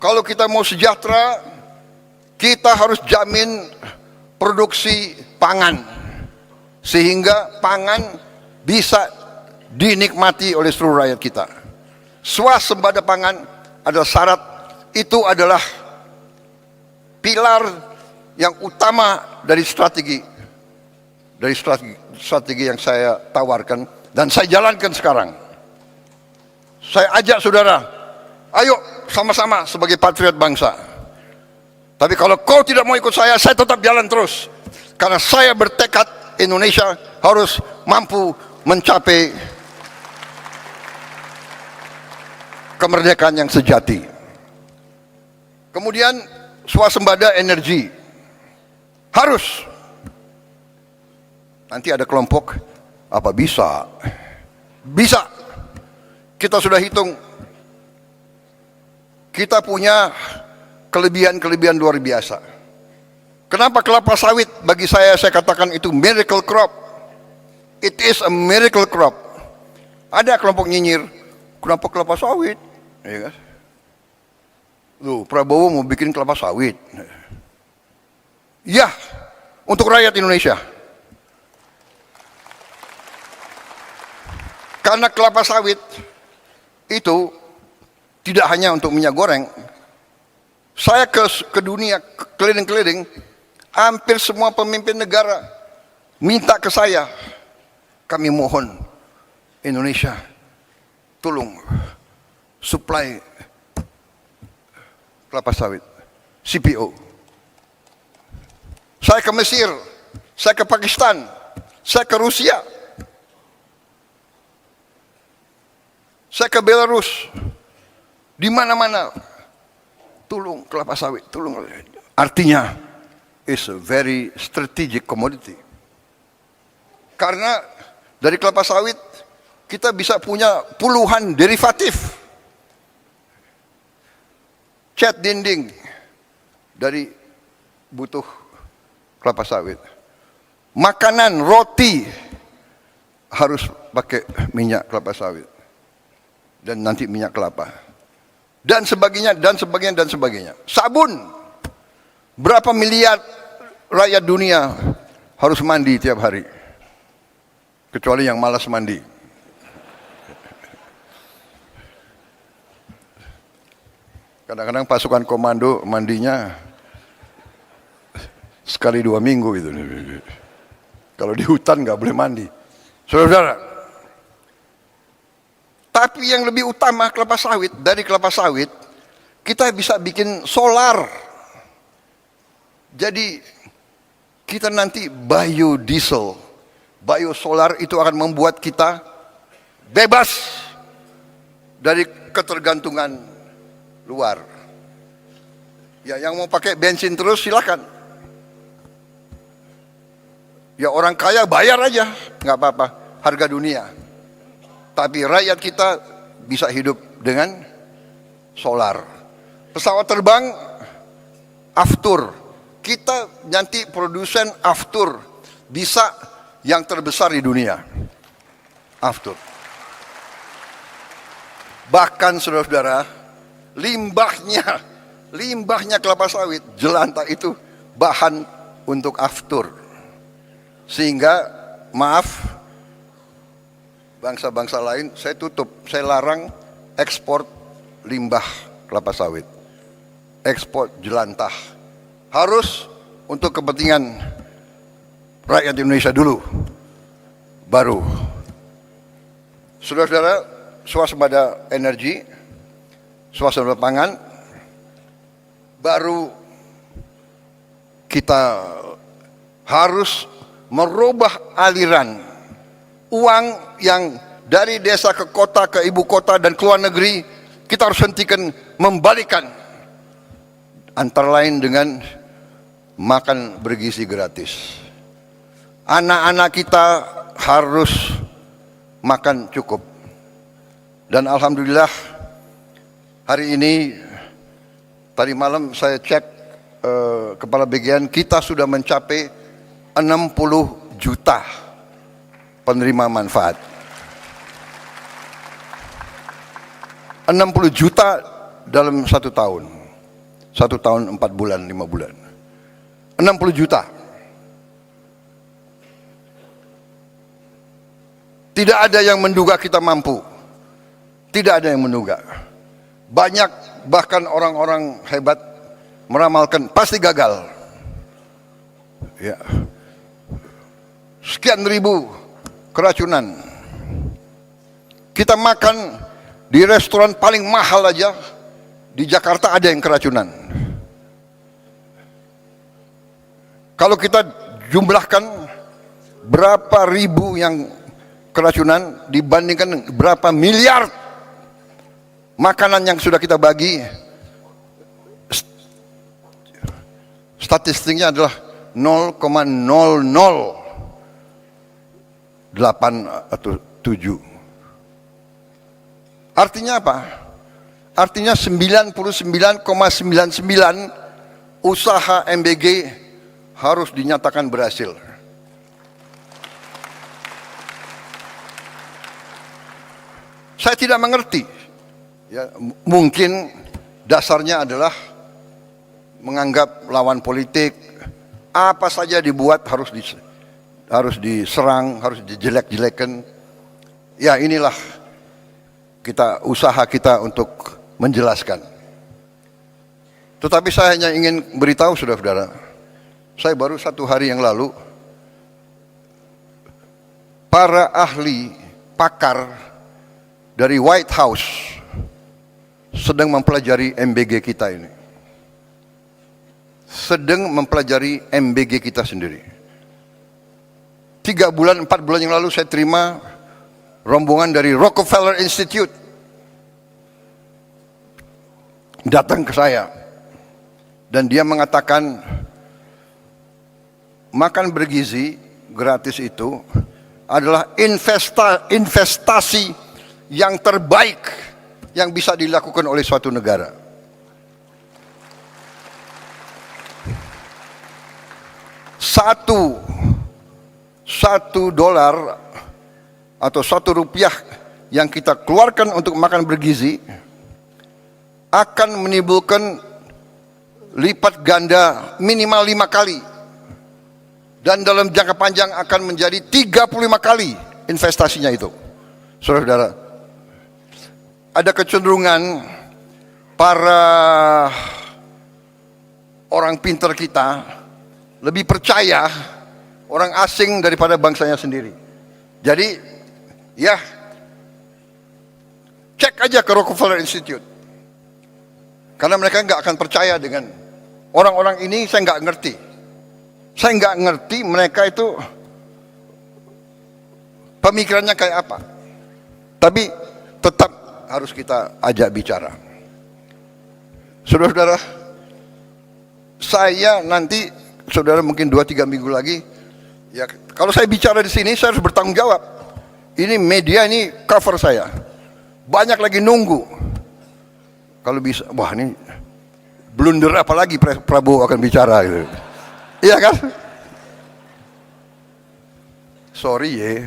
Kalau kita mau sejahtera, kita harus jamin produksi pangan, sehingga pangan bisa dinikmati oleh seluruh rakyat kita. Swasembada pangan adalah syarat, itu adalah pilar yang utama dari strategi yang saya tawarkan dan saya jalankan sekarang. Saya ajak saudara, ayo sama-sama sebagai patriot bangsa. Tapi kalau kau tidak mau ikut saya tetap jalan terus. Karena saya bertekad Indonesia harus mampu mencapai kemerdekaan yang sejati. Kemudian swasembada energi harus. Nanti ada kelompok, apa bisa? Bisa. Kita sudah hitung. Kita punya kelebihan-kelebihan luar biasa. Kenapa kelapa sawit bagi saya katakan itu miracle crop. It is a miracle crop. Ada kelompok nyinyir, kenapa kelapa sawit? Ya kan? Loh, Prabowo mau bikin kelapa sawit. Ya, untuk rakyat Indonesia. Karena kelapa sawit itu tidak hanya untuk minyak goreng. Saya ke dunia, keliling-keliling, hampir semua pemimpin negara minta ke saya, kami mohon Indonesia, tolong supply kelapa sawit, CPO. Saya ke Mesir, saya ke Pakistan, saya ke Rusia, saya ke Belarus, di mana-mana, tolong kelapa sawit, tolong. Artinya, it's a very strategic commodity. Karena dari kelapa sawit kita bisa punya puluhan derivatif. Cat dinding dari butuh kelapa sawit. Makanan, roti harus pakai minyak kelapa sawit. Dan nanti minyak kelapa. Dan sebagainya, dan sebagainya, dan sebagainya. Sabun. Berapa miliar rakyat dunia harus mandi tiap hari. Kecuali yang malas mandi. Kadang-kadang pasukan komando mandinya sekali 2 minggu gitu. Kalau di hutan nggak boleh mandi. Saudara-saudara, tapi yang lebih utama kelapa sawit, dari kelapa sawit kita bisa bikin solar. Jadi kita nanti biodiesel, biosolar itu akan membuat kita bebas dari ketergantungan luar. Ya, yang mau pakai bensin terus silakan. Ya, orang kaya bayar aja, nggak apa-apa, harga dunia. Tapi rakyat kita bisa hidup dengan solar. Pesawat terbang, Aftur. Kita nanti produsen Aftur. Bisa yang terbesar di dunia. Aftur. Bahkan saudara-saudara, limbahnya kelapa sawit, jelantah itu bahan untuk Aftur. Sehingga, maaf, bangsa-bangsa lain, saya tutup, saya larang ekspor limbah kelapa sawit, ekspor jelantah. Harus untuk kepentingan rakyat Indonesia dulu, baru. Saudara-saudara, swasembada energi, swasembada pangan, baru kita harus merubah aliran uang yang dari desa ke kota, ke ibu kota dan ke luar negeri, kita harus hentikan, membalikan. Antara lain dengan makan bergizi gratis. Anak-anak kita harus makan cukup. Dan alhamdulillah hari ini, tadi malam saya cek kepala bagian, kita sudah mencapai 60 juta penerima manfaat. 60 juta dalam 1 tahun. 1 tahun 4 bulan, 5 bulan. 60 juta. Tidak ada yang menduga kita mampu. Tidak ada yang menduga. Banyak bahkan orang-orang hebat meramalkan pasti gagal. Ya. Sekian ribu keracunan. Kita makan di restoran paling mahal aja di Jakarta ada yang keracunan. Kalau kita jumlahkan berapa ribu yang keracunan dibandingkan berapa miliar makanan yang sudah kita bagi, statistiknya adalah 0,008 atau 7. Artinya apa? Artinya 99,99 usaha MBG harus dinyatakan berhasil. Saya tidak mengerti. Ya, mungkin dasarnya adalah menganggap lawan politik apa saja dibuat harus diserang, harus dijelek-jelekan. Ya, inilah usaha kita untuk menjelaskan. Tetapi saya hanya ingin beritahu saudara-saudara, saya baru 1 hari yang lalu, para ahli pakar dari White House sedang mempelajari MBG kita ini. Sedang mempelajari MBG kita sendiri. 3 bulan, 4 bulan yang lalu saya terima rombongan dari Rockefeller Institute datang ke saya dan dia mengatakan makan bergizi gratis itu adalah investasi yang terbaik yang bisa dilakukan oleh suatu negara. Satu dolar atau 1 rupiah yang kita keluarkan untuk makan bergizi akan menimbulkan lipat ganda minimal 5 kali dan dalam jangka panjang akan menjadi 35 kali investasinya itu. Saudara-saudara, ada kecenderungan para orang pintar kita lebih percaya orang asing daripada bangsanya sendiri. Jadi, ya, cek aja ke Rockefeller Institute. Karena mereka nggak akan percaya dengan orang-orang ini. Saya nggak ngerti. Saya nggak ngerti mereka itu pemikirannya kayak apa. Tapi tetap harus kita ajak bicara. Saudara-saudara, saya nanti, saudara mungkin 2-3 minggu lagi, ya kalau saya bicara di sini saya harus bertanggung jawab. Ini media, ini cover saya. Banyak lagi nunggu. Kalau bisa, wah ini blunder apa lagi Prabowo akan bicara gitu. Iya kan? Sorry ya.